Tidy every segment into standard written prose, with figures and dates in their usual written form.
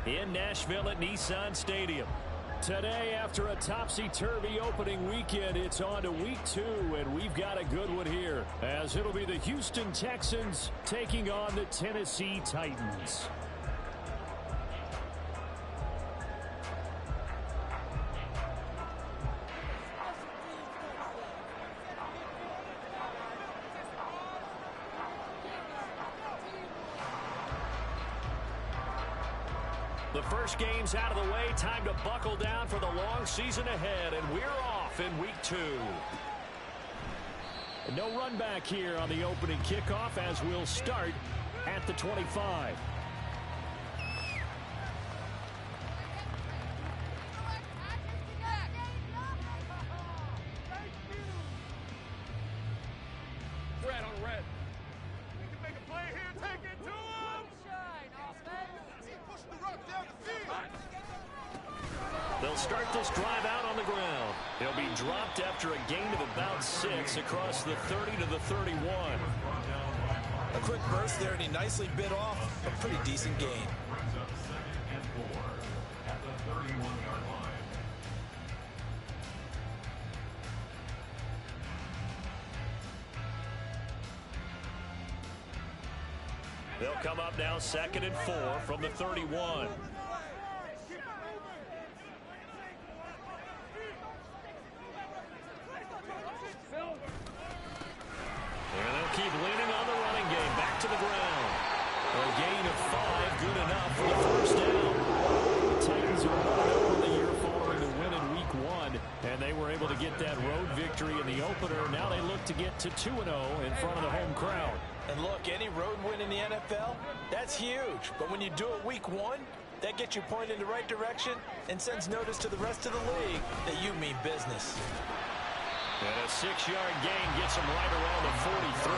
in Nashville at Nissan Stadium. Today, after a topsy-turvy opening weekend, it's on to week 2, and we've got a good one here, as it'll be the Houston Texans taking on the Tennessee Titans. The first game's out of the way. Time to buckle down for the long season ahead, and we're off in week 2. No run back here on the opening kickoff as we'll start at the 25. Red on red. We can make a play here. Take it to him. They'll start this drive out on the ground. He'll be dropped after a gain of about 6 across the 30 to the 31. A quick burst there, and he nicely bit off a pretty decent gain. At the 31-yard line. They'll come up now 2nd and 4 from the 31. And they'll keep leaning on the running game. Back to the ground. A gain of 5, good enough for the first down. The Titans are 1-0 in the year following the win in week 1, and they were able to get that road victory in the opener. Now they look to get to 2-0 in front of the home crowd. And look, any road win in the NFL, that's huge. But when you do it week 1, that gets you pointed in the right direction and sends notice to the rest of the league that you mean business. And a 6-yard gain gets them right around the 43.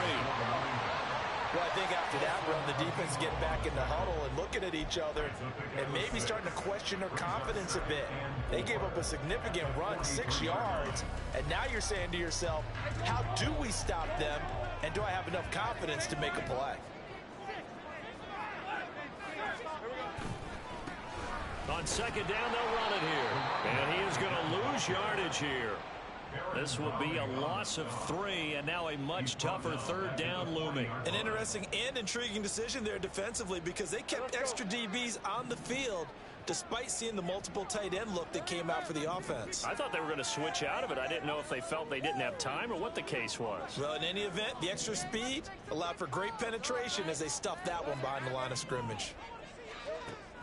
Well, I think after that run, the defense get back in the huddle and looking at each other and maybe starting to question their confidence a bit. They gave up a significant run, 6 yards, and now you're saying to yourself, how do we stop them, and do I have enough confidence to make a play? On 2nd down, they'll run it here. And he is going to lose yardage here. This will be a loss of 3, and now a much tougher 3rd down looming. An interesting and intriguing decision there defensively, because they kept extra DBs on the field despite seeing the multiple tight end look that came out for the offense. I thought they were going to switch out of it. I didn't know if they felt they didn't have time or what the case was. Well, in any event, the extra speed allowed for great penetration as they stuffed that one behind the line of scrimmage.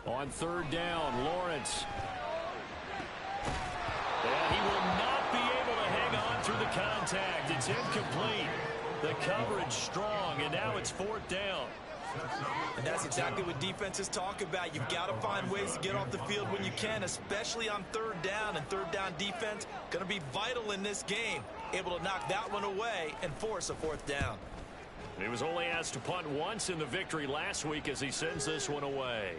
On 3rd down, Lawrence. And he will not be able to hang on through the contact. It's incomplete. The coverage strong, and now it's 4th down. And that's exactly what defenses talk about. You've got to find ways to get off the field when you can, especially on 3rd down. And 3rd down defense going to be vital in this game. Able to knock that one away and force a 4th down. He was only asked to punt once in the victory last week as he sends this one away.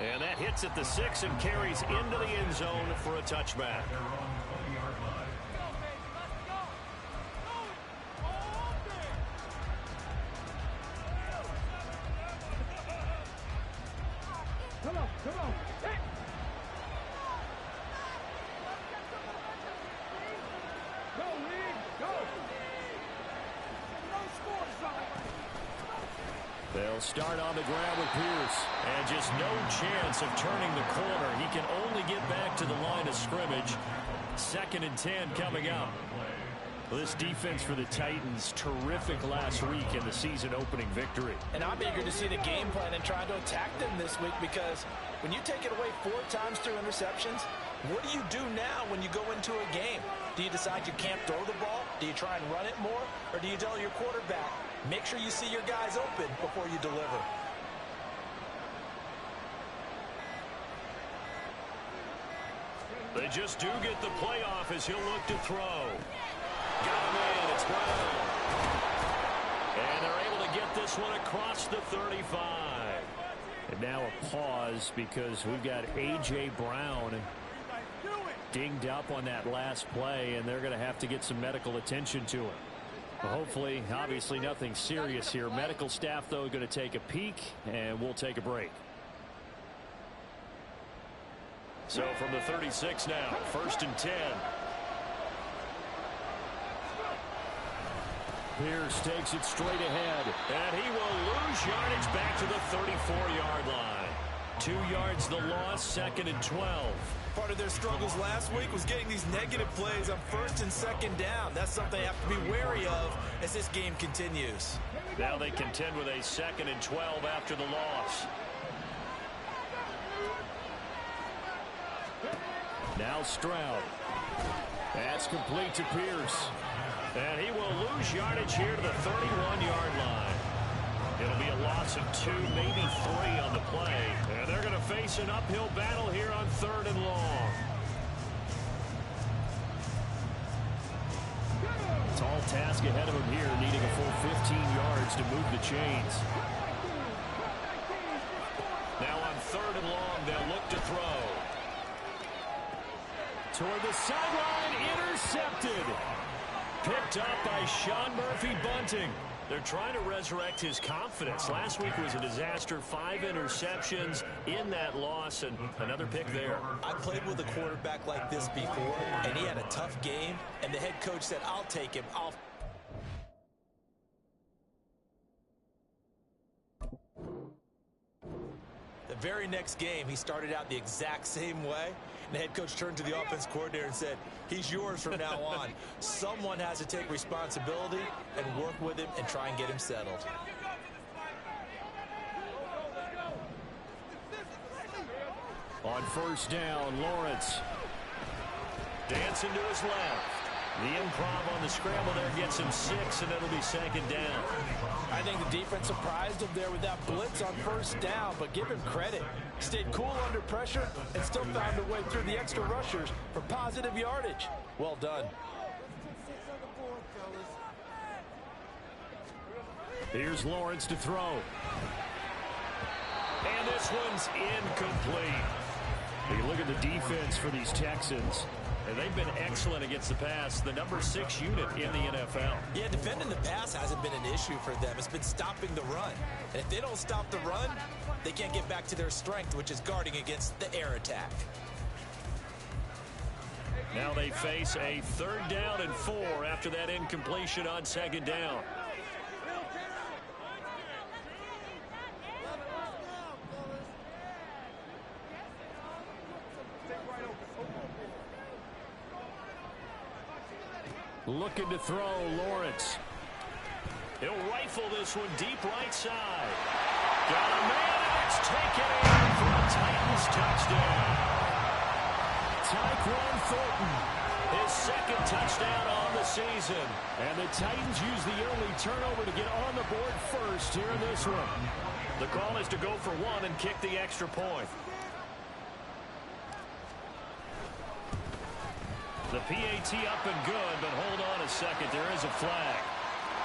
And that hits at the 6 and carries into the end zone for a touchback. Come on. Hey. Go, Lee. Go. They'll start on the ground with Pierce. And just no chance of turning the corner. He can only get back to the line of scrimmage. 2nd and 10 coming up. This defense for the Titans, terrific last week in the season opening victory. And I'm eager to see the game plan and try to attack them this week, because when you take it away 4 times through interceptions, what do you do now when you go into a game? Do you decide you can't throw the ball? Do you try and run it more? Or do you tell your quarterback, make sure you see your guys open before you deliver? They just do get the playoff as he'll look to throw. Got him in. It's Brown. And they're able to get this one across the 35. And now a pause because we've got A.J. Brown dinged up on that last play, and they're going to have to get some medical attention to him. Well, hopefully, obviously nothing serious here. Medical staff, though, going to take a peek, and we'll take a break. So from the 36 now, 1st and 10. Pierce takes it straight ahead. And he will lose yardage back to the 34-yard line. 2 yards the loss, 2nd and 12. Part of their struggles last week was getting these negative plays on 1st and 2nd down. That's something they have to be wary of as this game continues. Now they contend with a 2nd and 12 after the loss. Now Stroud. That's complete to Pierce. And he will lose yardage here to the 31-yard line. It'll be a loss of 2, maybe 3 on the play. And they're going to face an uphill battle here on 3rd and long. Tall task ahead of him here, needing a full 15 yards to move the chains. Now on 3rd and long, they'll look to throw. Toward the sideline, intercepted. Picked up by Sean Murphy-Bunting. They're trying to resurrect his confidence. Last week was a disaster. 5 interceptions in that loss, and another pick there. I played with a quarterback like this before, and he had a tough game, and the head coach said, I'll take him. The very next game, he started out the exact same way. The head coach turned to the offense coordinator and said, he's yours from now on. Someone has to take responsibility and work with him and try and get him settled. On 1st down, Lawrence. Dancing to his left. The improv on the scramble there gets him 6, and it'll be 2nd down. I think the defense surprised him there with that blitz on 1st down, but give him credit. Stayed cool under pressure and still found a way through the extra rushers for positive yardage. Well done. Here's Lawrence to throw. And this one's incomplete. You look at the defense for these Texans. And they've been excellent against the pass, the number 6 unit in the NFL. Yeah, defending the pass hasn't been an issue for them. It's been stopping the run. And if they don't stop the run, they can't get back to their strength, which is guarding against the air attack. Now they face a 3rd down and 4 after that incompletion on 2nd down. Looking to throw, Lawrence. He'll rifle this one deep right side. Got a man, and it's taken in for a Titans touchdown. Tyquan Thornton, his 2nd touchdown on the season. And the Titans use the early turnover to get on the board first here in this one. The call is to go for 1 and kick the extra point. The PAT up and good, but hold on a second. There is a flag.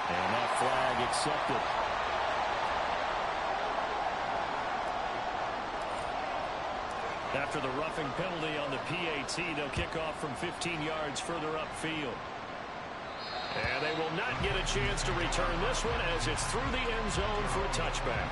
And that flag accepted. After the roughing penalty on the PAT, they'll kick off from 15 yards further upfield. And they will not get a chance to return this one as it's through the end zone for a touchback.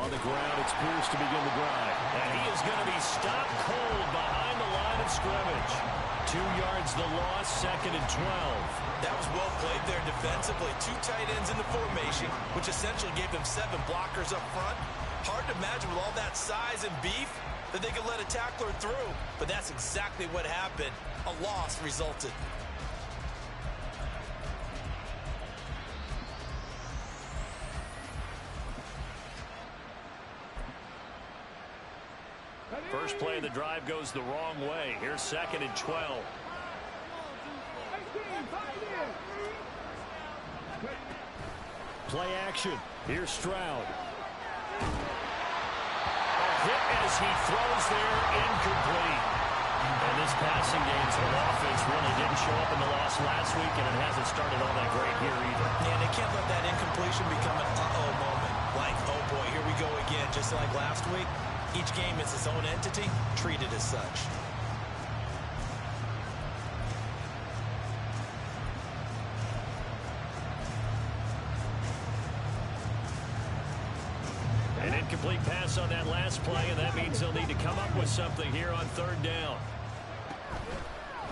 On the ground, it's Pierce to begin the drive. And he is going to be stopped cold behind the line of scrimmage. 2 yards the loss, 2nd and 12. That was well played there defensively. 2 tight ends in the formation, which essentially gave them 7 blockers up front. Hard to imagine with all that size and beef that they could let a tackler through. But that's exactly what happened. A loss resulted. First play of the drive goes the wrong way. Here's 2nd and 12. Play action. Here's Stroud. A hit as he throws there, incomplete. And this passing game's offense really didn't show up in the loss last week, and it hasn't started all that great here either. And they can't let that incompletion become an uh-oh moment. Like, oh boy, here we go again, just like last week. Each game is its own entity, treated as such. An incomplete pass on that last play, and that means they'll need to come up with something here on third down.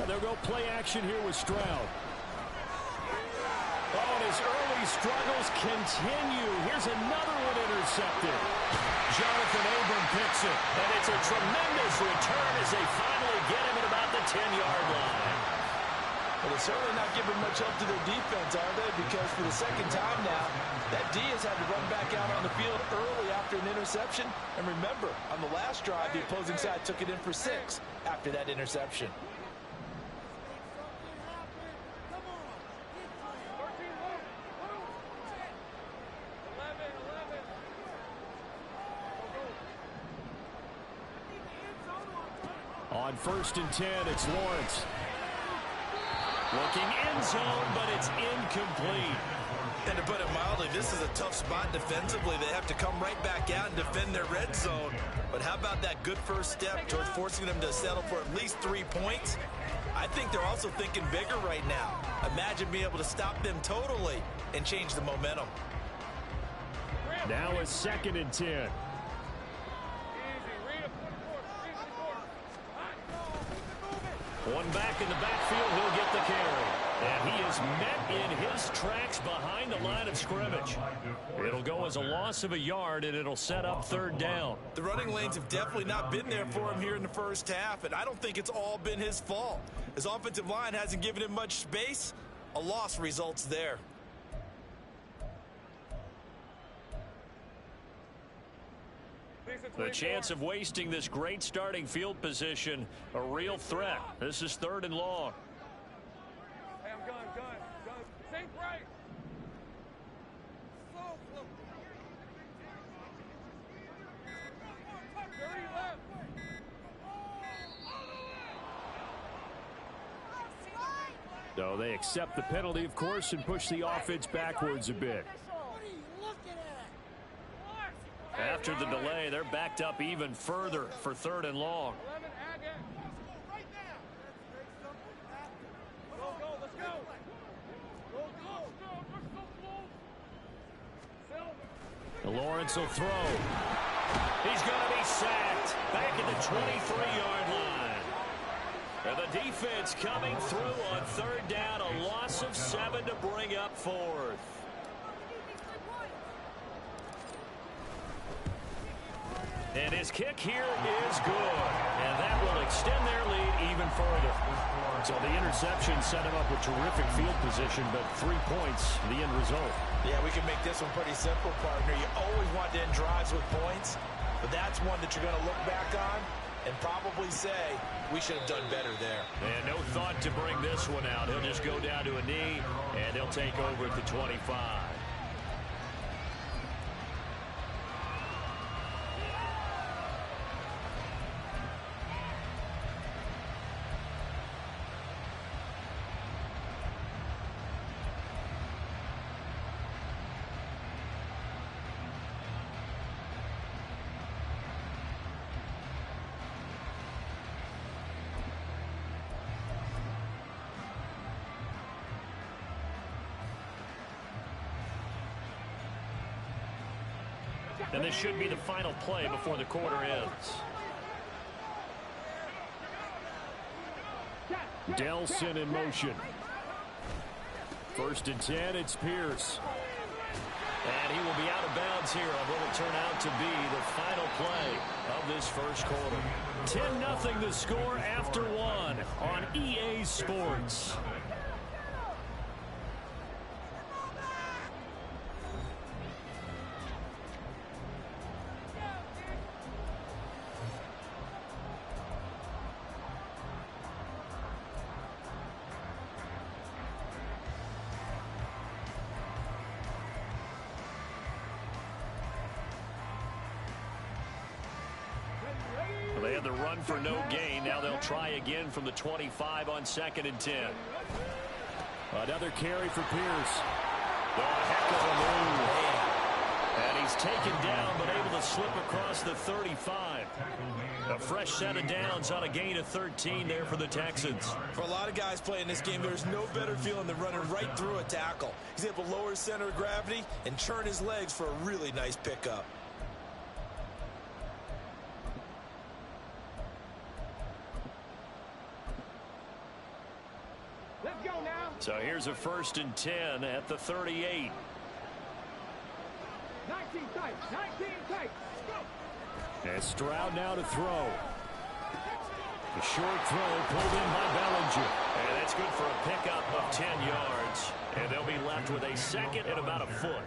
And they'll go play action here with Stroud. Oh, and his early struggles continue. Here's another one intercepted. Jonathan Abram picks it, and it's a tremendous return as they finally get him at about the 10-yard line. Well, they're certainly not giving much help to their defense, are they? Because for the second time now, that D has had to run back out on the field early after an interception. And remember, on the last drive, the opposing side took it in for 6 after that interception. On 1st and 10, it's Lawrence. Looking end zone, but it's incomplete. And to put it mildly, this is a tough spot defensively. They have to come right back out and defend their red zone. But how about that good first step towards forcing them to settle for at least 3 points? I think they're also thinking bigger right now. Imagine being able to stop them totally and change the momentum. Now it's 2nd and 10. One back in the backfield, he'll get the carry. And he is met in his tracks behind the line of scrimmage. It'll go as a loss of a yard, and it'll set up 3rd down. The running lanes have definitely not been there for him here in the first half, and I don't think it's all been his fault. His offensive line hasn't given him much space. A loss results there. The chance of wasting this great starting field position, a real threat. This is 3rd and long. Hey, I'm gun. Think right. So they accept the penalty, of course, and push the offense backwards a bit. After the delay, they're backed up even further for 3rd and long. Lawrence will throw. He's going to be sacked back at the 23-yard line. And the defense coming through on 3rd down, a loss of 7 to bring up 4th. And his kick here is good. And that will extend their lead even further. So the interception set him up with terrific field position, but 3 points, the end result. Yeah, we can make this one pretty simple, partner. You always want to end drives with points, but that's one that you're going to look back on and probably say, we should have done better there. And no thought to bring this one out. He'll just go down to a knee, and they'll take over at the 25. And this should be the final play before the quarter ends. Delson in motion. 1st and 10, it's Pierce. And he will be out of bounds here on what will turn out to be the final play of this first quarter. 10-0 the score after 1 on EA Sports. They had the run for no gain. Now they'll try again from the 25 on 2nd and 10. Another carry for Pierce. Oh, heck of a move. And he he's taken down, but able to slip across the 35. A fresh set of downs on a gain of 13 there for the Texans. For a lot of guys playing this game, there's no better feeling than running right through a tackle. He's able to lower his center of gravity and turn his legs for a really nice pickup. Let's go now. So here's a 1st and 10 at the 38. 19 tight. 19 tight. Go. And Stroud now to throw. The short throw pulled in by Bellinger. And that's good for a pickup of 10 yards. And they'll be left with a second and about a foot.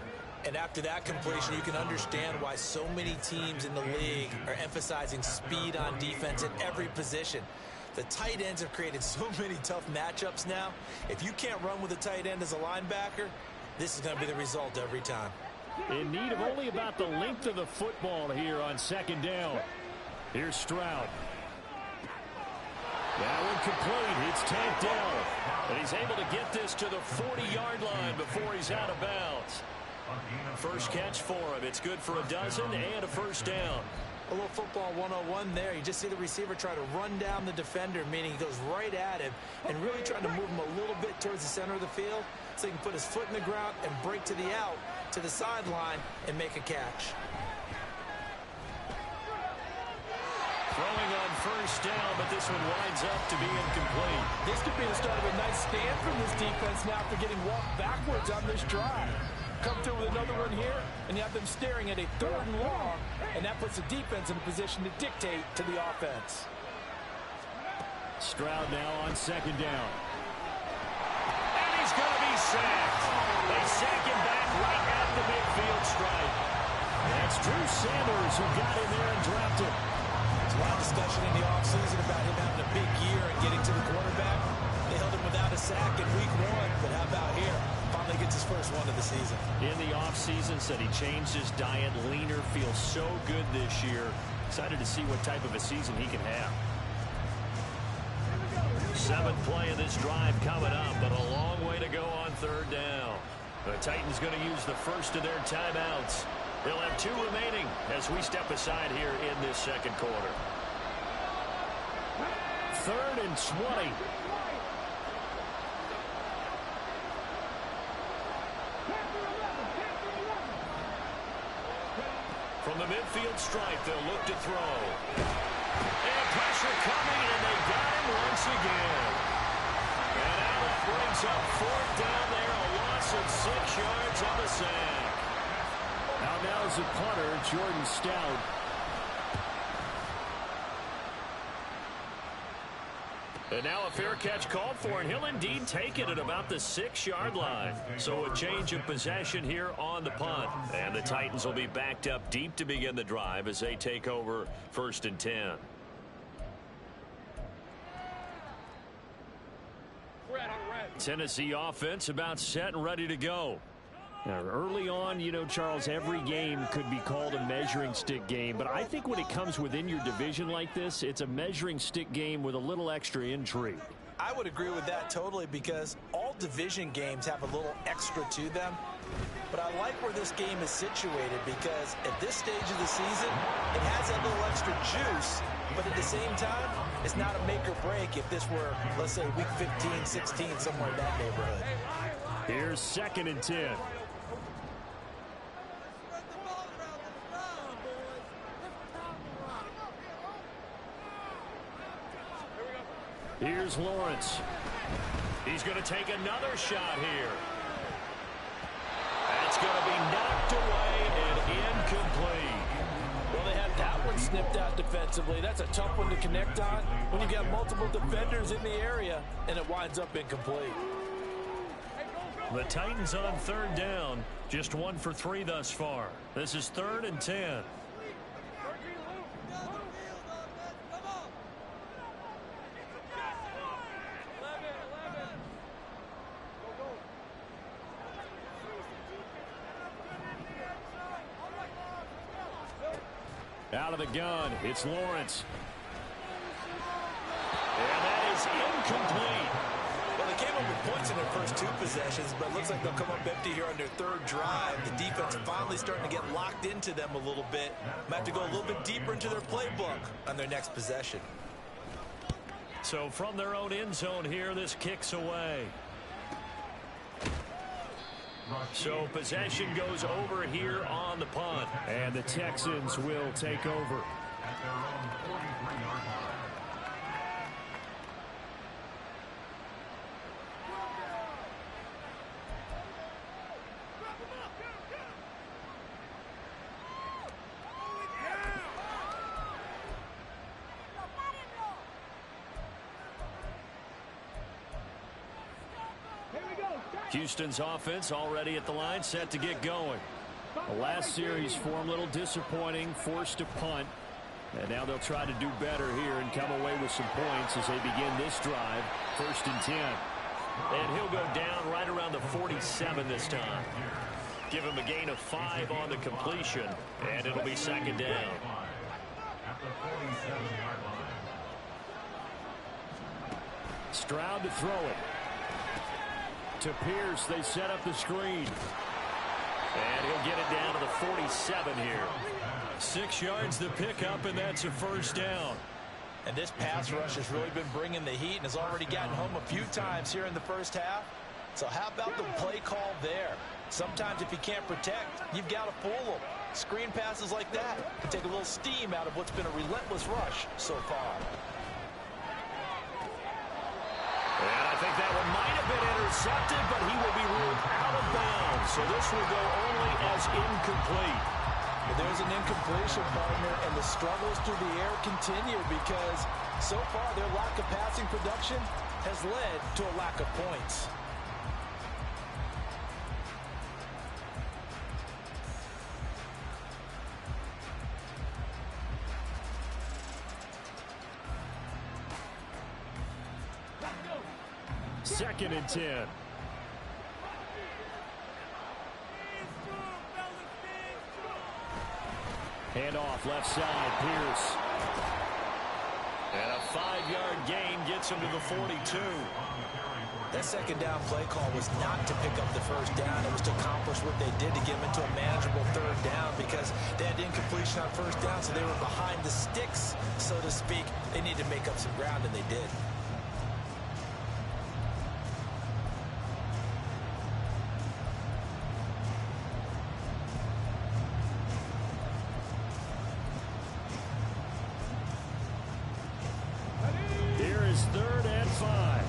And after that completion, you can understand why so many teams in the league are emphasizing speed on defense at every position. The tight ends have created so many tough matchups now. If you can't run with a tight end as a linebacker, this is going to be the result every time. In need of only about the length of the football here on 2nd down. Here's Stroud. That one complete. It's tanked down. And he's able to get this to the 40-yard line before he's out of bounds. First catch for him. It's good for a dozen and a 1st down. A little football 101 there. You just see the receiver try to run down the defender, meaning he goes right at him and really trying to move him a little bit towards the center of the field so he can put his foot in the ground and break to the out, to the sideline, and make a catch. Throwing on 1st down, but this one winds up to be incomplete. This could be the start of a nice stand from this defense now for getting walked backwards on this drive. Come through with another one here, and you have them staring at a 3rd and long, and that puts the defense in a position to dictate to the offense. Stroud now on 2nd down. And he's going to be sacked. They sack him back right at the midfield stripe. That's Drew Sanders who got in there and dropped him. There's a lot of discussion in the offseason about him having a big year and getting to the quarterback. They held him without a sack in week 1, but how about here? Finally gets his first one of the season. In the offseason, said he changed his diet, leaner, feels so good this year. Excited to see what type of a season he can have. 7th play of this drive coming up, but a long way to go on 3rd down. The Titans going to use the first of their timeouts. They'll have 2 remaining as we step aside here in this 2nd quarter. 3rd and 20. From the midfield stripe, they'll look to throw. And pressure coming, and they got him once again. And now it brings up 4th down there, a loss of 6 yards on the sack. Now is the punter, Jordan Stout. And now a fair catch called for, and he'll indeed take it at about the 6-yard line. So a change of possession here on the punt. And the Titans will be backed up deep to begin the drive as they take over 1st and 10. Tennessee offense about set and ready to go. Now, early on, you know, Charles, every game could be called a measuring stick game. But I think when it comes within your division like this, it's a measuring stick game with a little extra intrigue. I would agree with that totally because all division games have a little extra to them. But I like where this game is situated because at this stage of the season, it has that little extra juice. But at the same time, it's not a make or break if this were, let's say, week 15, 16, somewhere in that neighborhood. Here's 2nd and 10. Here's Lawrence. He's going to take another shot here. That's going to be knocked away and incomplete. Well, they had that one snipped out defensively. That's a tough one to connect on when you've got multiple defenders in the area, and it winds up incomplete. The Titans on 3rd down. Just 1 for 3 thus far. This is 3rd and 10. Out of the gun, it's Lawrence. And that is incomplete. Well, the they came up with points in their first 2 possessions, but it looks like they'll come up empty here on their 3rd drive. The defense finally starting to get locked into them a little bit. Might have to go a little bit deeper into their playbook on their next possession. So from their own end zone here, this kicks away. So possession goes over here on the punt. And the Texans will take over. At their own 43-yard line. Houston's offense already at the line, set to get going. The last series for them, a little disappointing, forced to punt. And now they'll try to do better here and come away with some points as they begin this drive, 1st and 10. And he'll go down right around the 47 this time. Give him a gain of 5 on the completion, and it'll be 2nd down. At the 47-yard line. Stroud to throw it. To Pierce, they set up the screen. And he'll get it down to the 47 here. 6 yards the pickup, and that's a 1st down. And this pass rush has really been bringing the heat and has already gotten home a few times here in the 1st half. So how about the play call there? Sometimes if you can't protect, you've got to fool them. Screen passes like that can take a little steam out of what's been a relentless rush so far. And I think that one might have been intercepted, but he will be ruled out of bounds. So this will go only as incomplete. Well, there's an incompletion, partner, and the struggles through the air continue because so far their lack of passing production has led to a lack of points. Second and 10. Handoff left side, Pierce. And a 5-yard gain gets him to the 42. That 2nd down play call was not to pick up the 1st down. It was to accomplish what they did to get them into a manageable 3rd down because they had incompletion on 1st down, so they were behind the sticks, so to speak. They needed to make up some ground, and they did. Here is 3rd and 5.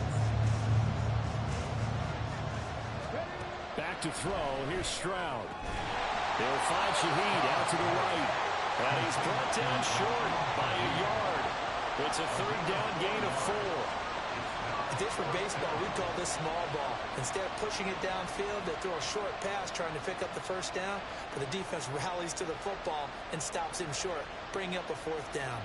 Back to throw. Here's Stroud. They'll find Shaheed out to the right. And he's brought down short by a yard. It's a 3rd down gain of 4. If this were baseball, we'd call this small ball. Instead of pushing it downfield, they throw a short pass trying to pick up the 1st down, but the defense rallies to the football and stops him short, bringing up a 4th down.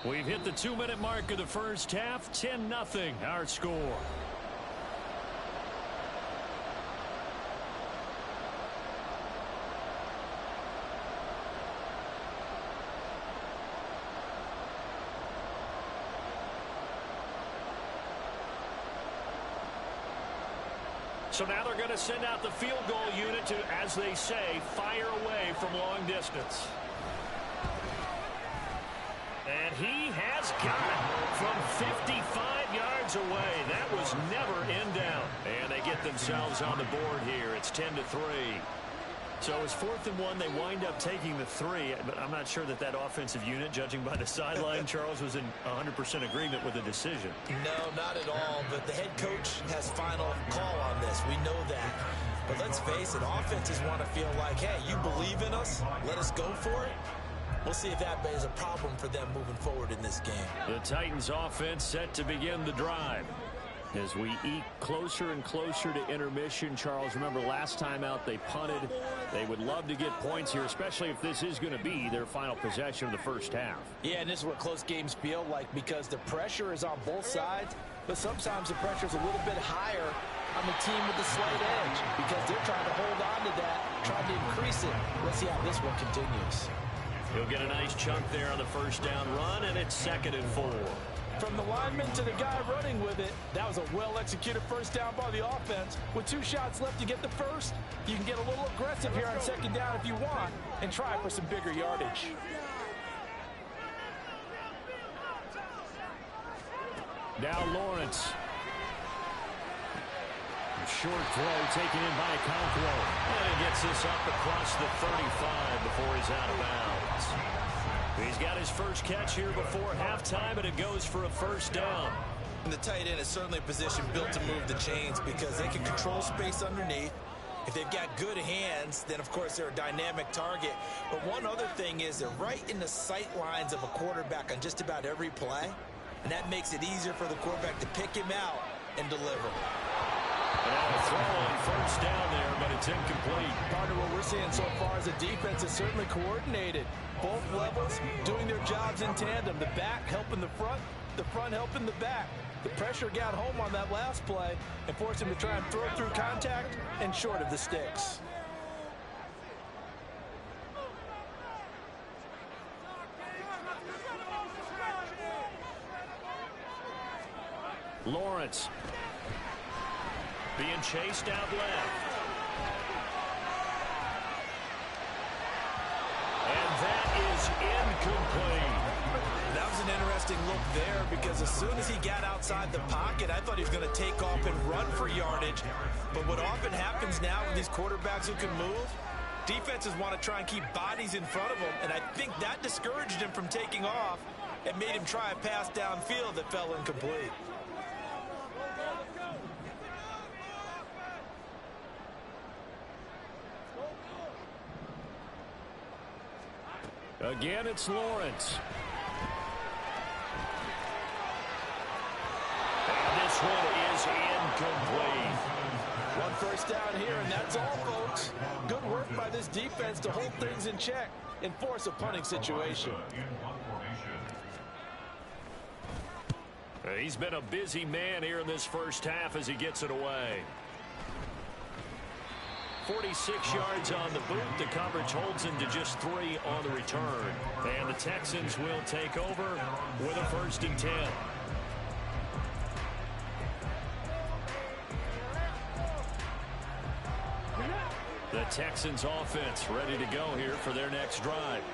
We've hit the 2-minute mark of the 1st half. 10-0 our score. So now they're going to send out the field goal unit to, as they say, fire away from long distance. And he has got it from 55 yards away. That was never in doubt. And they get themselves on the board here. It's 10-3. So it's 4th and 1. They wind up taking the 3. But I'm not sure that that offensive unit, judging by the sideline, Charles, was in 100% agreement with the decision. No, not at all. But the head coach has final call on this. We know that. But let's face it, offenses want to feel like, hey, you believe in us? Let us go for it. We'll see if that is a problem for them moving forward in this game. The Titans offense set to begin the drive. As we eke closer and closer to intermission, Charles, remember last time out they punted. They would love to get points here, especially if this is going to be their final possession of the first half. Yeah, and this is what close games feel like because the pressure is on both sides, but sometimes the pressure is a little bit higher on the team with the slight edge because they're trying to hold on to that, trying to increase it. Let's see how this one continues. He'll get a nice chunk there on the first down run, and it's 2nd and 4. From the lineman to the guy running with it, that was a well-executed first down by the offense. With 2 shots left to get the first, you can get a little aggressive here on 2nd down if you want and try for some bigger yardage. Now Lawrence. Short throw taken in by Conquo. And he gets this up across the 35 before he's out of bounds. He's got his first catch here before halftime, and it goes for a first down. And the tight end is certainly a position built to move the chains because they can control space underneath. If they've got good hands, then of course they're a dynamic target. But one other thing is they're right in the sight lines of a quarterback on just about every play. And that makes it easier for the quarterback to pick him out and deliver. And a throw on first down there, but it's incomplete. Partner, what we're seeing so far is the defense is certainly coordinated. Both levels doing their jobs in tandem. The back helping the front helping the back. The pressure got home on that last play and forced him to try and throw through contact and short of the sticks. Lawrence being chased out left. And that is incomplete. That was an interesting look there because as soon as he got outside the pocket, I thought he was going to take off and run for yardage. But what often happens now with these quarterbacks who can move, defenses want to try and keep bodies in front of them. And I think that discouraged him from taking off and made him try a pass downfield that fell incomplete. Again, it's Lawrence. And this one is incomplete. One first down here, and that's all, folks. Good work by this defense to hold things in check and force a punting situation. He's been a busy man here in this first half as he gets it away. 46 yards on the boot. The coverage holds him to just 3 on the return. And the Texans will take over with a 1st and 10. The Texans offense ready to go here for their next drive.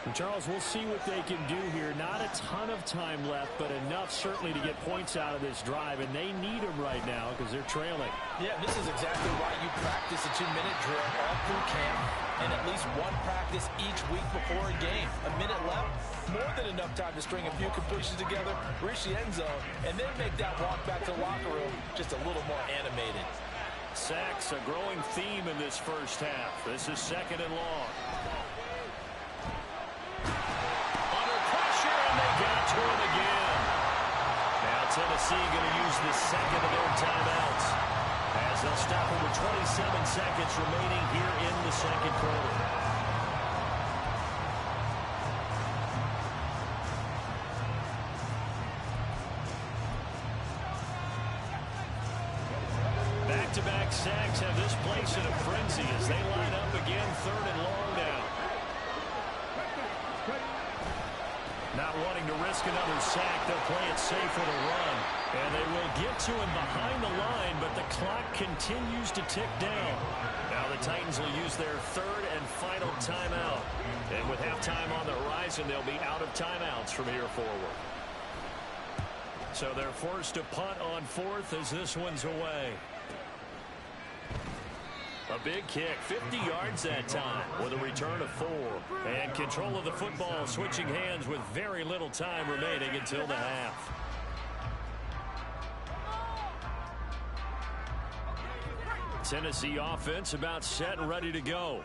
And Charles, we'll see what they can do here. Not a ton of time left, but enough certainly to get points out of this drive, and they need them right now because they're trailing. Yeah, this is exactly why you practice a 2-minute drill all through camp and at least one practice each week before a game. A minute left, more than enough time to string a few completions together, reach the end zone, and then make that walk back to the locker room just a little more animated. Sacks, a growing theme in this first half. This is 2nd and long. Under pressure, and they got to him again. Now Tennessee going to use the 2nd of their timeouts as they'll stop him with 27 seconds remaining here in the 2nd quarter. Back-to-back sacks have this place in a frenzy as they line up again 3rd and long now. Not wanting to risk another sack, they'll play it safe with a run. And they will get to him behind the line, but the clock continues to tick down. Now the Titans will use their 3rd and final timeout. And with halftime on the horizon, they'll be out of timeouts from here forward. So they're forced to punt on 4th as this one's away. A big kick, 50 yards that time with a return of 4. And control of the football switching hands with very little time remaining until the half. Tennessee offense about set and ready to go.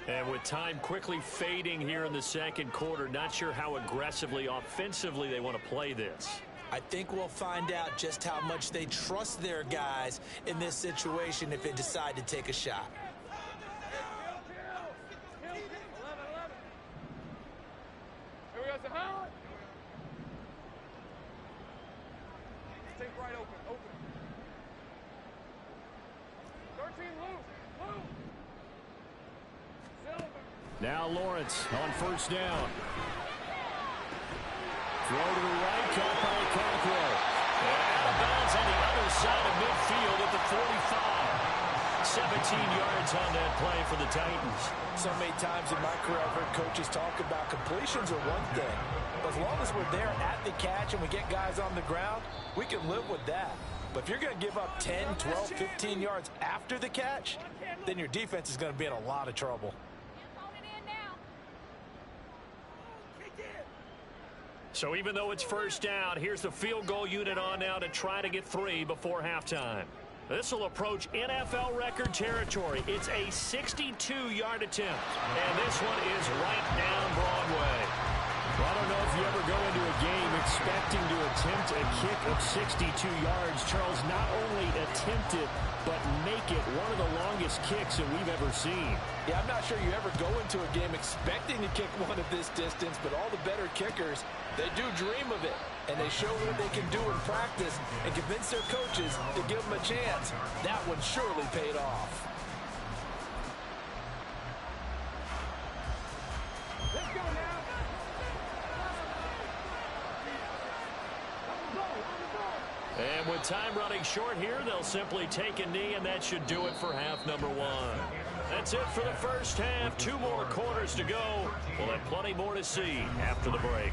And with time quickly fading here in the 2nd quarter, not sure how aggressively, offensively they want to play this. I think we'll find out just how much they trust their guys in this situation if they decide to take a shot. Here we go, Sahar. Take right open. 13 loose. Now Lawrence on first down. Throw to the right, caught by Cockrell. And out of bounds on the other side of midfield at the 45. 17 yards on that play for the Titans. So many times in my career, I've heard coaches talk about completions are one thing. But as long as we're there at the catch and we get guys on the ground, we can live with that. But if you're going to give up 10, 12, 15 yards after the catch, then your defense is going to be in a lot of trouble. So even though it's first down, here's the field goal unit on now to try to get 3 before halftime. This will approach NFL record territory. It's a 62-yard attempt, and this one is right down Broadway. Well, I don't know if you ever go into a game expecting to attempt a kick of 62 yards. Charles, not only attempt it, but make it one of the longest kicks that we've ever seen. Yeah, I'm not sure you ever go into a game expecting to kick one of this distance, but all the better kickers, they do dream of it, and they show what they can do in practice and convince their coaches to give them a chance. That one surely paid off. Let's go now. And with time running short here, they'll simply take a knee, and that should do it for half number 1. That's it for the first half. 2 more quarters to go. We'll have plenty more to see after the break.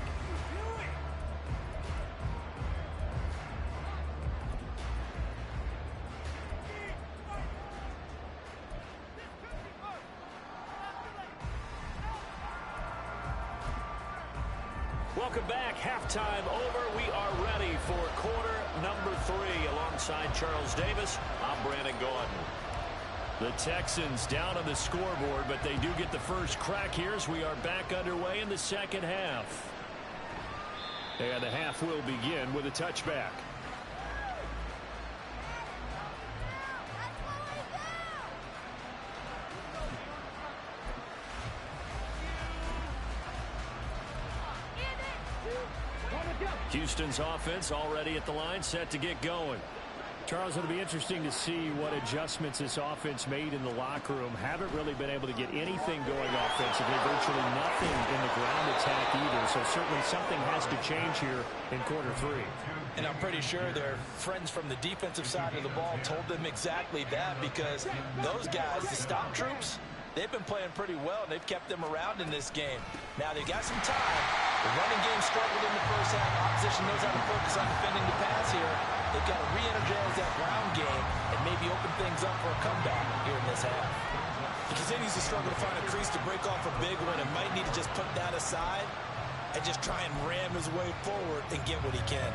Welcome back. Halftime over. We are ready for quarter number 3. Alongside Charles Davis, I'm Brandon Gordon. The Texans down on the scoreboard, but they do get the first crack here as we are back underway in the second half. And the half will begin with a touchback. Houston's offense already at the line, set to get going. Charles, it'll be interesting to see what adjustments this offense made in the locker room. Haven't really been able to get anything going offensively, virtually nothing in the ground attack either. So certainly something has to change here in quarter 3. And I'm pretty sure their friends from the defensive side of the ball told them exactly that, because those guys, the stop troops, they've been playing pretty well, and they've kept them around in this game. Now, they've got some time. The running game struggled in the first half. Opposition knows how to focus on defending the pass here. They've got to re-energize that ground game and maybe open things up for a comeback here in this half. He continues to struggle to find a crease to break off a big one and might need to just put that aside and just try and ram his way forward and get what he can.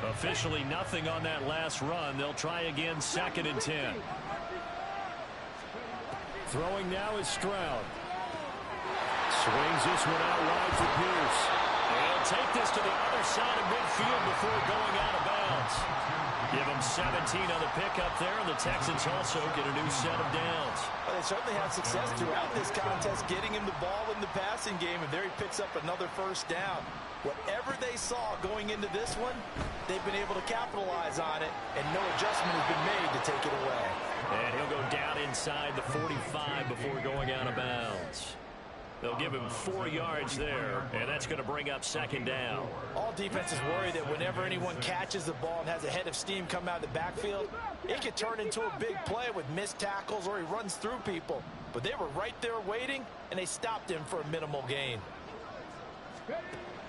Officially nothing on that last run. They'll try again, 2nd and 10. Throwing now is Stroud. Swings this one out wide for Pierce. He'll take this to the other side of midfield before going out of bounds. Give him 17 on the pickup there, and the Texans also get a new set of downs. Well, they certainly had success throughout this contest getting him the ball in the passing game, and there he picks up another first down. Whatever they saw going into this one, they've been able to capitalize on it, and no adjustment has been made to take it away. And he'll go down inside the 45 before going out of bounds. They'll give him 4 yards there, and that's going to bring up 2nd down. All defenses worry that whenever anyone catches the ball and has a head of steam come out of the backfield, it could turn into a big play with missed tackles or he runs through people. But they were right there waiting, and they stopped him for a minimal gain.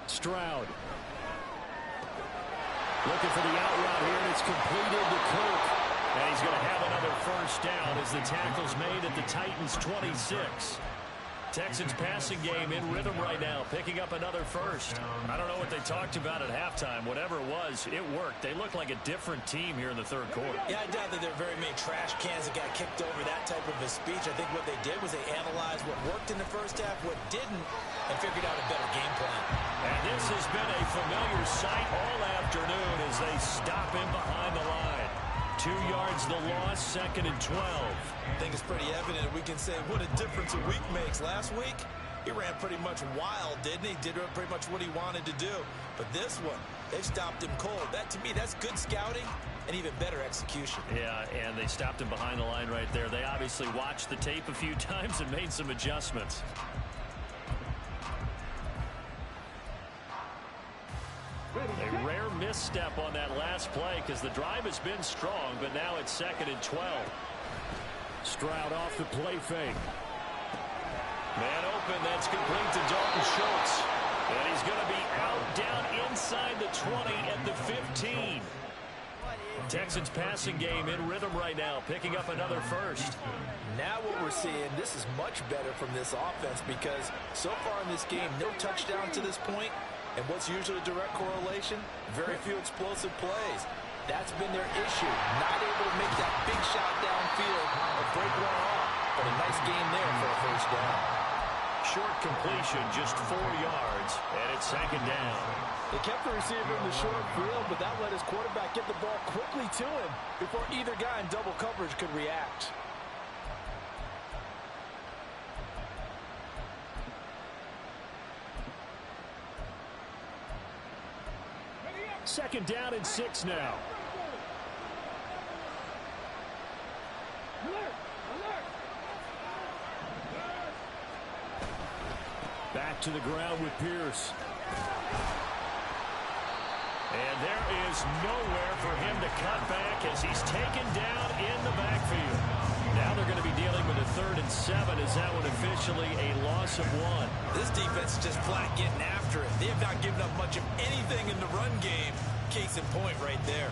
Stroud. Looking for the out route here, and it's completed to Kirk. And he's going to have another first down as the tackle's made at the Titans' 26. Texans passing game in rhythm right now, picking up another first. I don't know what they talked about at halftime. Whatever it was, it worked. They look like a different team here in the third quarter. Yeah, I doubt that there are very many trash cans that got kicked over that type of a speech. I think what they did was they analyzed what worked in the first half, what didn't, and figured out a better game plan. And this has been a familiar sight all afternoon as they stop him behind the line. 2 yards the loss, 2nd and 12. I think it's pretty evident we can say what a difference a week makes. Last week, he ran pretty much wild, didn't he? Did pretty much what he wanted to do. But this one, they stopped him cold. That, to me, that's good scouting and even better execution. Yeah, and they stopped him behind the line right there. They obviously watched the tape a few times and made some adjustments. A rare misstep on that last play because the drive has been strong, but now it's 2nd and 12. Stroud off the play fake. Man open, that's complete to Dalton Schultz. And he's going to be out down inside the 20 at the 15. Texans passing game in rhythm right now, picking up another first. Now what we're seeing, this is much better from this offense because so far in this game, no touchdown to this point. And what's usually a direct correlation? Very few explosive plays. That's been their issue. Not able to make that big shot downfield or break one off. But a nice game there for a first down. Short completion, just 4 yards, and it's 2nd down. They kept the receiver in the short field, but that let his quarterback get the ball quickly to him before either guy in double coverage could react. Second down and 6 now. Back to the ground with Pierce. And there is nowhere for him to cut back as he's taken down in the backfield. Now they're going to be dealing with a 3rd and 7 as that one officially a loss of 1. This defense is just flat getting after it. They have not given up much of anything in the run game. Case in point right there.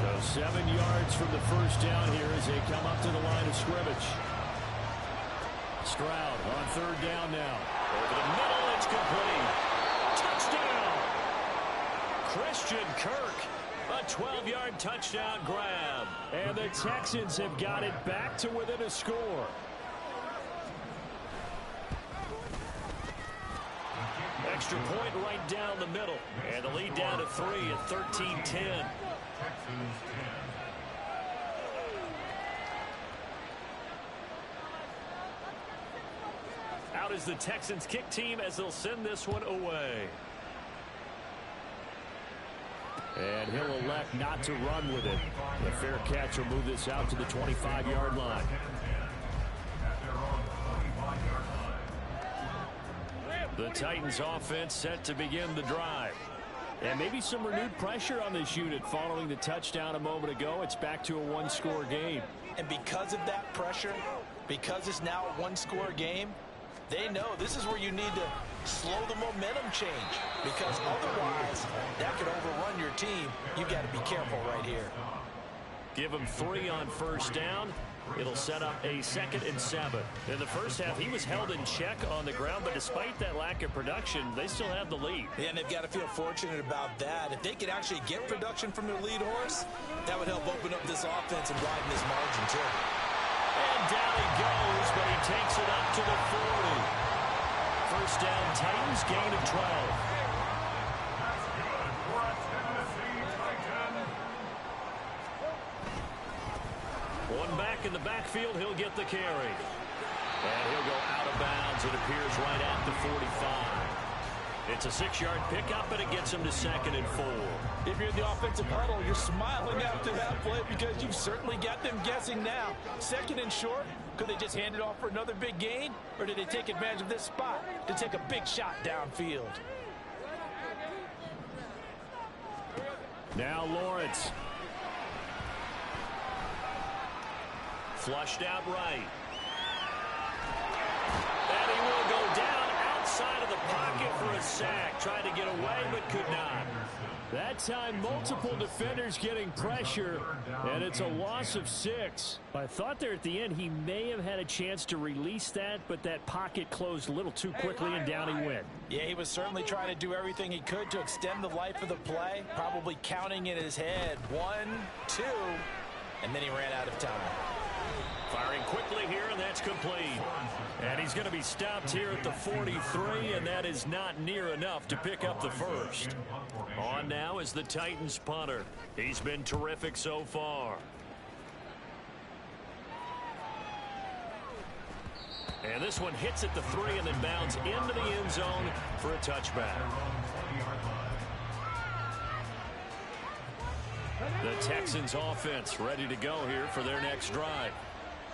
So 7 yards from the first down here as they come up to the line of scrimmage. Stroud on 3rd down now. Over the middle, it's complete. Touchdown! Christian Kirk. A 12-yard touchdown grab. And the Texans have got it back to within a score. Extra point right down the middle. And the lead down to 3 at 13-10. Out is the Texans kick team as they'll send this one away. And he'll elect not to run with it. The fair catch will move this out to the 25-yard line. The Titans offense set to begin the drive. And maybe some renewed pressure on this unit following the touchdown a moment ago. It's back to a one-score game. And because of that pressure, because it's now a one-score game, they know this is where you need to slow the momentum change. Because otherwise, that could overrun your team. You've got to be careful right here. Give him 3 on first down. It'll set up a 2nd and 7. In the first half, he was held in check on the ground, but despite that lack of production, they still have the lead. Yeah, and they've got to feel fortunate about that. If they could actually get production from their lead horse, that would help open up this offense and widen this margin, too. And down he goes, but he takes it up to the 40. First down, Titans, gain of 12. One back in the backfield, he'll get the carry. And he'll go out of bounds. It appears right at the 45. It's a 6-yard pickup, and it gets him to 2nd and 4. If you're in the offensive huddle, you're smiling after that play because you've certainly got them guessing now. 2nd and short, could they just hand it off for another big gain? Or did they take advantage of this spot to take a big shot downfield? Now Lawrence. Flushed out right. And he will go down inside of the pocket for a sack. Tried to get away, but could not. That time, multiple defenders getting pressure, and it's a loss of 6. I thought there at the end he may have had a chance to release that, but that pocket closed a little too quickly, and down he went. Yeah, he was certainly trying to do everything he could to extend the life of the play, probably counting in his head 1, 2, and then he ran out of time. Firing quickly here, and that's complete. And he's going to be stopped here at the 43, and that is not near enough to pick up the first. On now is the Titans punter. He's been terrific so far. And this one hits at the 3 and then bounds into the end zone for a touchback. The Texans offense ready to go here for their next drive.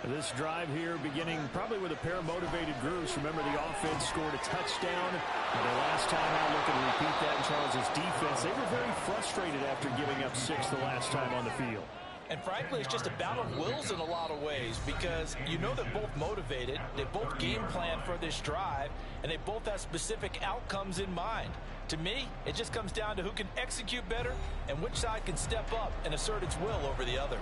This drive here beginning probably with a pair of motivated groups. Remember, the offense scored a touchdown. And the last time out, looking to repeat that in Charles's defense. They were very frustrated after giving up 6 the last time on the field. And frankly, it's just a battle of wills in a lot of ways, because you know they're both motivated, they both game plan for this drive, and they both have specific outcomes in mind. To me, it just comes down to who can execute better and which side can step up and assert its will over the other.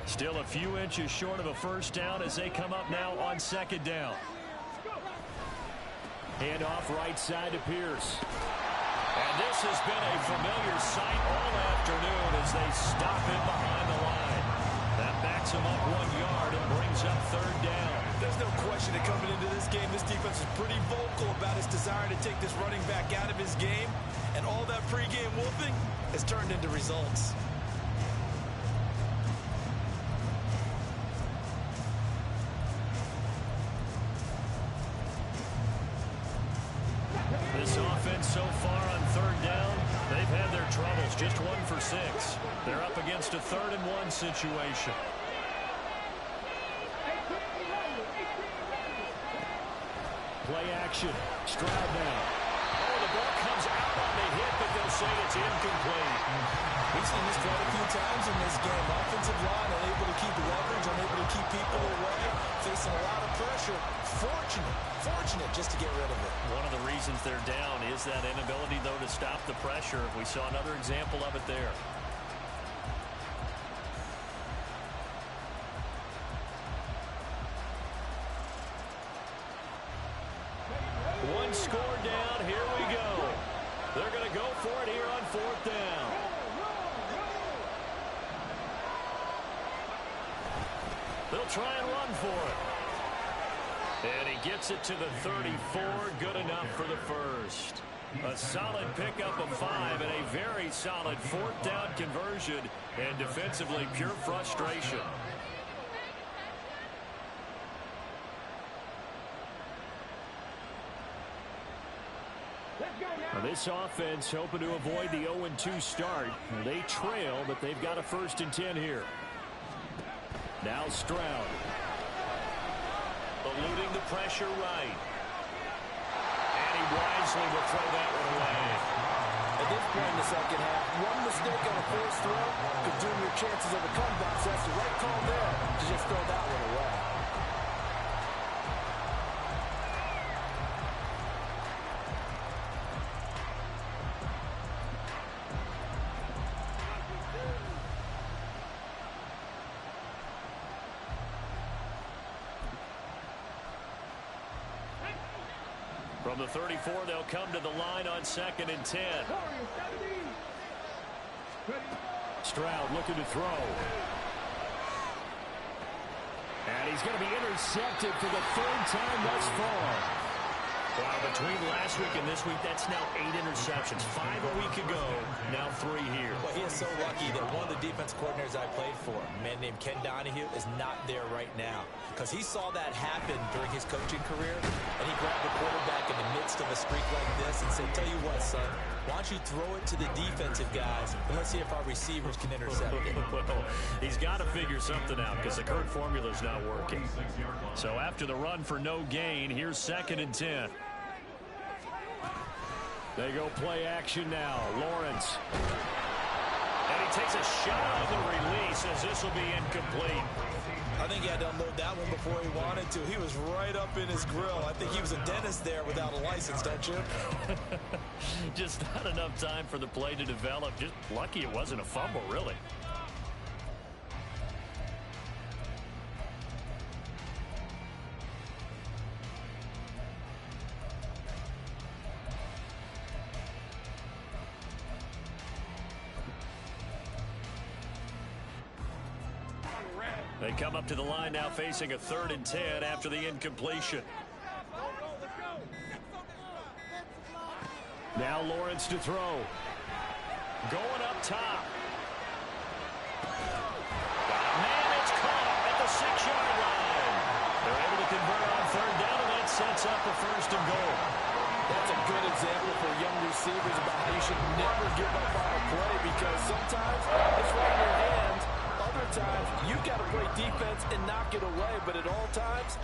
Still a few inches short of a first down as they come up now on second down. Hand off right side to Pierce. And this has been a familiar sight all afternoon as they stop him behind the line. That backs him up 1 yard and brings up third down. There's no question that coming into this game, this defense is pretty vocal about its desire to take this running back out of his game. And all that pregame wolfing has turned into results. This offense so far on third down, they've had their troubles. Just 1 for 6. They're up against a 3rd and 1 situation. Play action. Stroud now. Oh, the ball comes out on the hit, but they'll say it's incomplete. We've seen this quite a few times in this game. Offensive line unable to keep leverage, unable to keep people away, facing a lot of pressure. Fortunate just to get rid of it. One of the reasons they're down is that inability, though, to stop the pressure. We saw another example of it there. One score down. Here we go. They're going to go for it here on 4th down. They'll try and run for it. And he gets it to the 34. Good enough for the first. A solid pickup of 5 and a very solid 4th down conversion. And defensively, pure frustration. Now this offense hoping to avoid the 0-2 start. They trail, but they've got a 1st and 10 here. Now Stroud. Eluding the pressure right. And he wisely will throw that one away. At this point in the second half, one mistake on a forced throw could doom your chances of a comeback. So that's the right call there to just throw that one away. From the 34, they'll come to the line on 2nd and 10. Stroud looking to throw. And he's going to be intercepted for the 3rd time thus far. Wow, between last week and this week, that's now 8 interceptions. 5 a week ago, now 3 here. Well, he is so lucky that one of the defense coordinators I played for, man, man named Ken Donahue is not there right now, because he saw that happen during his coaching career, and he grabbed the quarterback in the midst of a streak like this and said, tell you what, son, why don't you throw it to the defensive guys, and let's see if our receivers can intercept it. Well, he's got to figure something out because the current formula is not working. So after the run for no gain, here's 2nd and 10. They go play action now. Lawrence. And he takes a shot on the release as this will be incomplete. I think he had to unload that one before he wanted to. He was right up in his grill. I think he was a dentist there without a license, don't you? Just not enough time for the play to develop. Just lucky it wasn't a fumble, really. They come up to the line now facing a 3rd and 10 after the incompletion. Now Lawrence to throw. Going up top. Man, it's caught at the 6-yard line. They're able to convert on 3rd down, and that sets up a 1st and goal. That's a good example for young receivers about how you should never give up on a play, because sometimes it's right in your hands. Other times, you've got to play defense and knock it away, but at all times,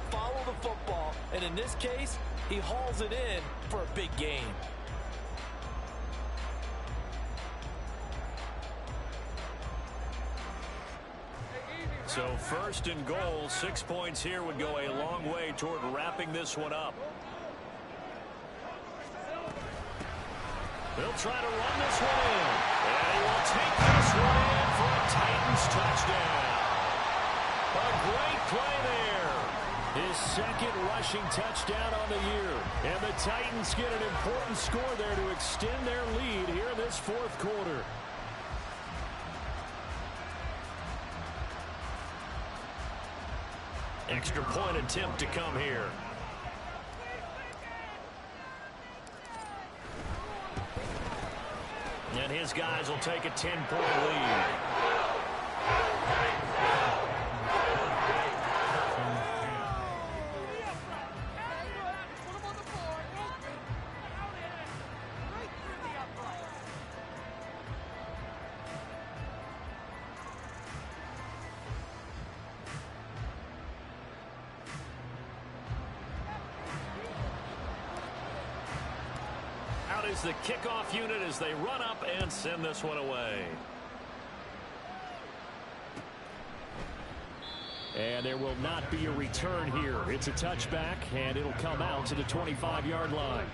follow the football. And in this case, he hauls it in for a big gain. So 1st and goal, 6 points here would go a long way toward wrapping this one up. They'll try to run this one in. And he will take this one in for a Titans touchdown. A great play there. His 2nd rushing touchdown on the year. And the Titans get an important score there to extend their lead here in this 4th quarter. Extra point attempt to come here. And his guys will take a 10-point lead. Is the kickoff unit as they run up and send this one away. And there will not be a return here. It's a touchback, and it'll come out to the 25-yard line.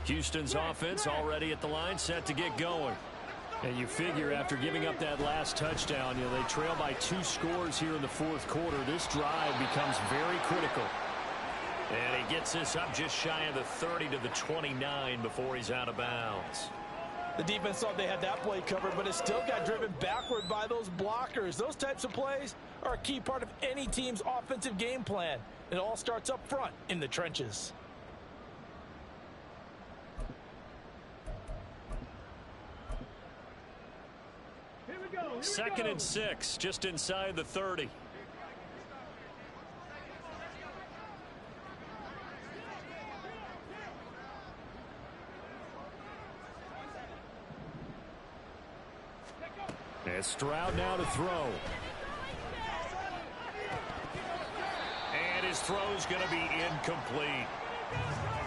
Houston's offense already at the line, set to get going. And you figure after giving up that last touchdown, they trail by 2 scores here in the 4th quarter. This drive becomes very critical. And he gets this up just shy of the 30 to the 29 before he's out of bounds. The defense thought they had that play covered, but it still got driven backward by those blockers. Those types of plays are a key part of any team's offensive game plan. It all starts up front in the trenches. Second and 6, just inside the 30. And Stroud now to throw. And his throw's going to be incomplete.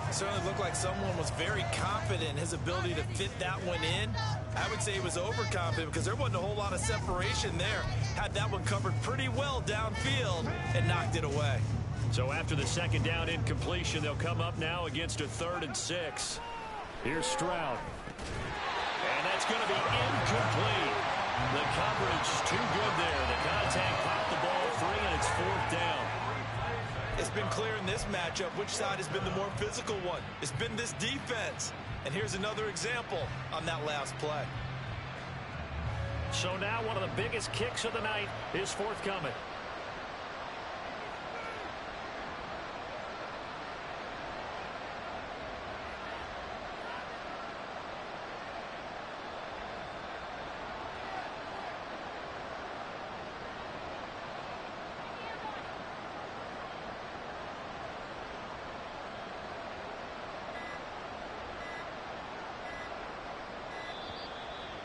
It certainly looked like someone was very confident in his ability to fit that one in. I would say he was overconfident because there wasn't a whole lot of separation there. Had that one covered pretty well downfield and knocked it away. So after the 2nd down incompletion, they'll come up now against a 3rd and 6. Here's Stroud. And that's going to be incomplete. The coverage too good there. The contact popped the ball free, and it's 4th down. It's been clear in this matchup which side has been the more physical one. It's been this defense. And here's another example on that last play. So now one of the biggest kicks of the night is forthcoming.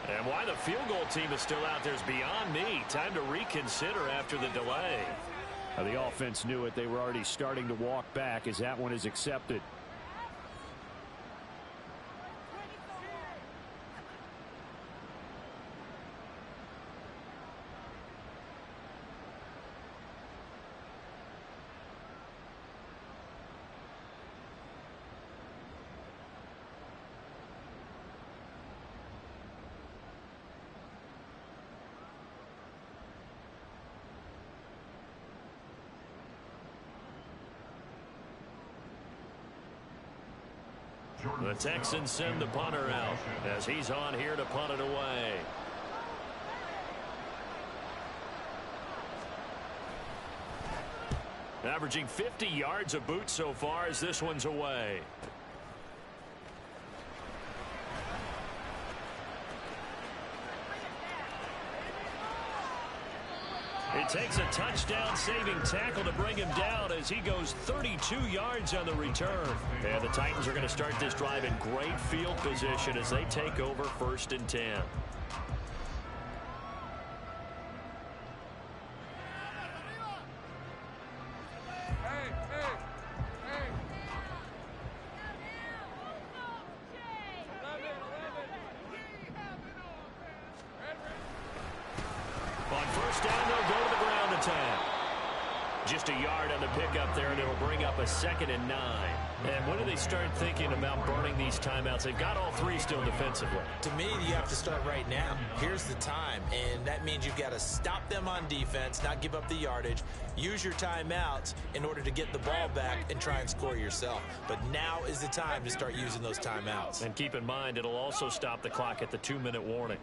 And why the field goal team is still out there is beyond me. Time to reconsider after the delay. The offense knew it. They were already starting to walk back as that one is accepted. The Texans send the punter out as he's on here to punt it away. Averaging 50 yards a boot so far as this one's away. It takes a touchdown-saving tackle to bring him down as he goes 32 yards on the return. And the Titans are going to start this drive in great field position as they take over 1st and 10. On 1st down, they'll go to the ground attack. Just a yard on the pickup there, and it'll bring up a 2nd and 9. And when do they start thinking about burning these timeouts? They've got all 3 still defensively. To me, you have to start right now. Here's the time, and that means you've got to stop them on defense, not give up the yardage, use your timeouts in order to get the ball back and try and score yourself. But now is the time to start using those timeouts. And keep in mind, it'll also stop the clock at the 2-minute warning.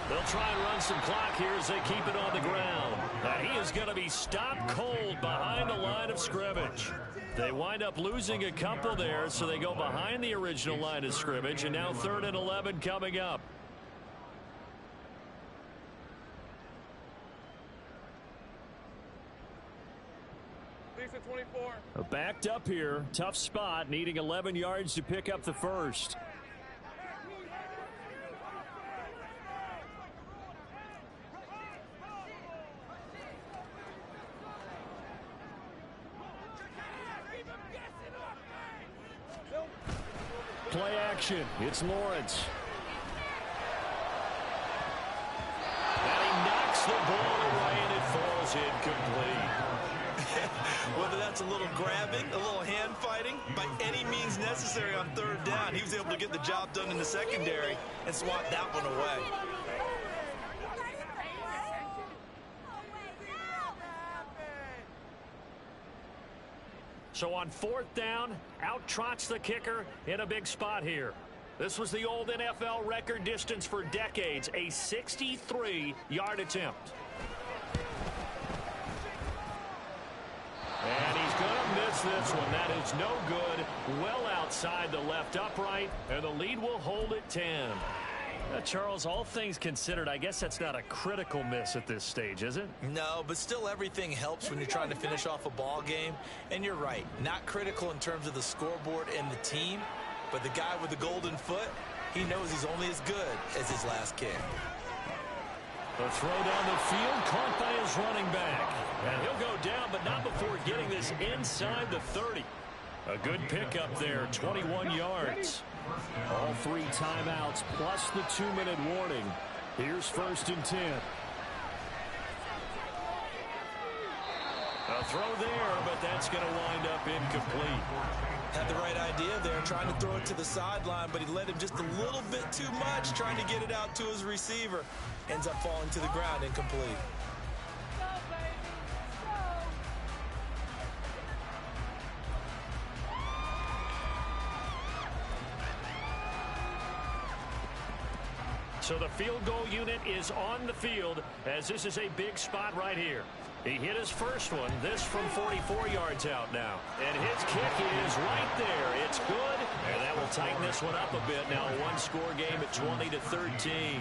They'll try and run some clock here as they keep it on the ground. Now he is going to be stopped cold behind the line of scrimmage. They wind up losing a couple there, so they go behind the original line of scrimmage, and now 3rd and 11 coming up. Decent 24. Backed up here. Tough spot, needing 11 yards to pick up the first. Play action. It's Lawrence. And he knocks the ball away, and it falls incomplete. Whether that's a little grabbing, a little hand fighting, by any means necessary on 3rd down, he was able to get the job done in the secondary and swat that one away. So on 4th down, out trots the kicker in a big spot here. This was the old NFL record distance for decades, a 63-yard attempt. And he's going to miss this one. That is no good. Well outside the left upright, and the lead will hold at 10. Charles, all things considered, I guess that's not a critical miss at this stage, is it? No, but still everything helps when you're trying to finish off a ball game. And you're right, not critical in terms of the scoreboard and the team, but the guy with the golden foot, he knows he's only as good as his last kick. The throw down the field, caught by his running back. And he'll go down, but not before getting this inside the 30. A good pickup there, 21 yards. All 3 timeouts plus the 2-minute warning. Here's 1st and 10. A throw there, but that's going to wind up incomplete. Had the right idea there, trying to throw it to the sideline, but he led him just a little bit too much, trying to get it out to his receiver. Ends up falling to the ground, incomplete. So the field goal unit is on the field as this is a big spot right here. He hit his first one, this from 44 yards out now. And his kick is right there. It's good, and that will tighten this one up a bit. Now a one-score game at 20-13.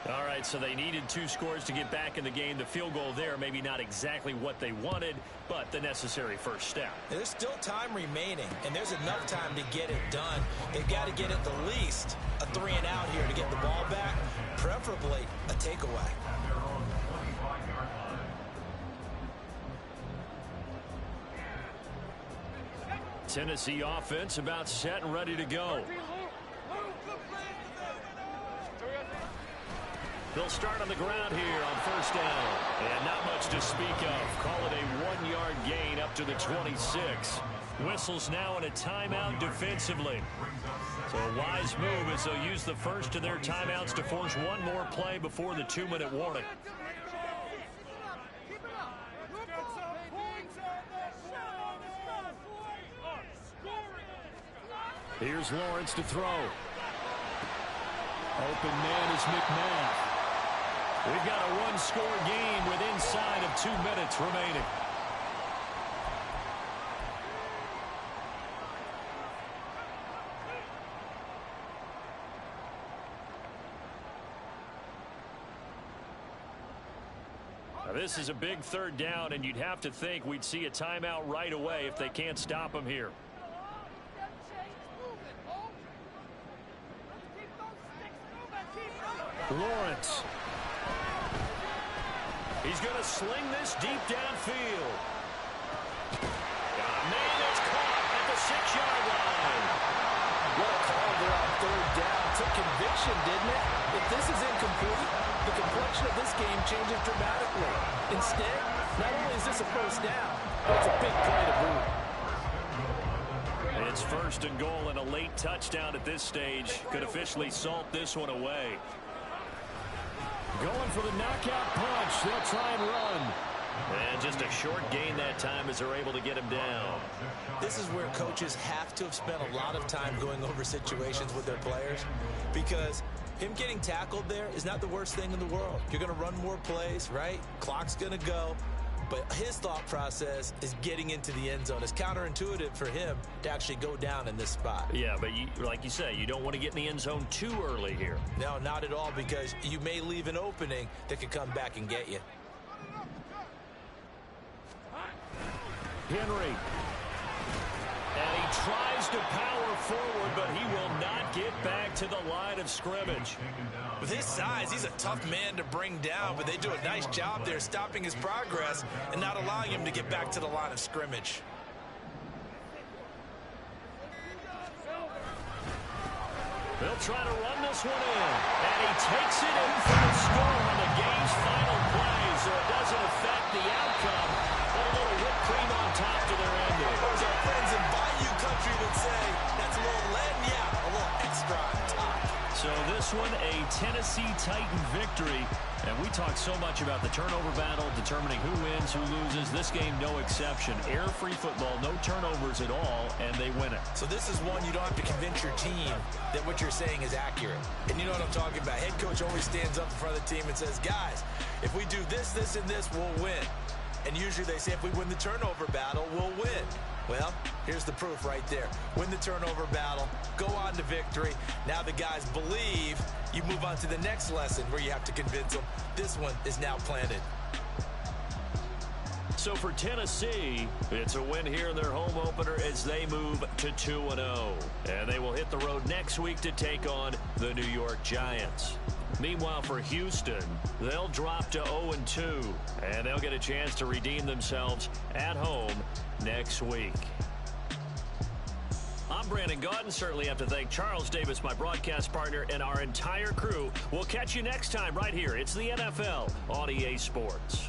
All right, so they needed 2 scores to get back in the game. The field goal there, maybe not exactly what they wanted, but the necessary first step. There's still time remaining, and there's enough time to get it done. They've got to get at the least a 3-and-out here to get the ball back, preferably a takeaway. Tennessee offense about set and ready to go. They'll start on the ground here on first down. And not much to speak of. Call it a 1-yard gain up to the 26. Whistles now in a timeout defensively. So a wise move as they'll use the first of their timeouts to force one more play before the 2-minute warning. Here's Lawrence to throw. Open man is McMahon. We've got a one-score game with inside of 2 minutes remaining. Now this is a big third down, and you'd have to think we'd see a timeout right away if they can't stop him here. Lawrence. He's going to sling this deep downfield. Got a man that's caught at the 6-yard line. What a call there on third down. Took conviction, didn't it? If this is incomplete, the complexion of this game changes dramatically. Instead, not only is this a first down, but it's a big play to boot. It's first and goal, and a late touchdown at this stage could officially salt this one away. Going for the knockout punch. They'll try and run. And just a short gain that time as they're able to get him down. This is where coaches have to have spent a lot of time going over situations with their players, because him getting tackled there is not the worst thing in the world. You're going to run more plays, right? Clock's going to go. But his thought process is getting into the end zone. It's counterintuitive for him to actually go down in this spot. Yeah, but like you say, you don't want to get in the end zone too early here. No, not at all, because you may leave an opening that could come back and get you. Henry. And he tries to power forward, but he will not get back to the line of scrimmage. With his size, he's a tough man to bring down, but they do a nice job there stopping his progress and not allowing him to get back to the line of scrimmage. They'll try to run this one in, and he takes it in for the score on the game's final play, so it doesn't affect the outcome, but a little whipped cream on top to their ending. Or as our friends in Bayou Country would say, that's a little lagniappe, a little extra on top. So this one, a Tennessee Titan victory. And we talk so much about the turnover battle, determining who wins, who loses. This game, no exception. Air-free football, no turnovers at all, and they win it. So this is one you don't have to convince your team that what you're saying is accurate. And you know what I'm talking about. Head coach always stands up in front of the team and says, guys, if we do this, this, and this, we'll win. And usually they say if we win the turnover battle, we'll win. Well, here's the proof right there. Win the turnover battle, go on to victory. Now the guys believe. You move on to the next lesson where you have to convince them. This one is now planted. So for Tennessee, it's a win here in their home opener as they move to 2-0. And they will hit the road next week to take on the New York Giants. Meanwhile, for Houston, they'll drop to 0-2, and they'll get a chance to redeem themselves at home next week. I'm Brandon Gaudin. Certainly have to thank Charles Davis, my broadcast partner, and our entire crew. We'll catch you next time right here. It's the NFL on EA Sports.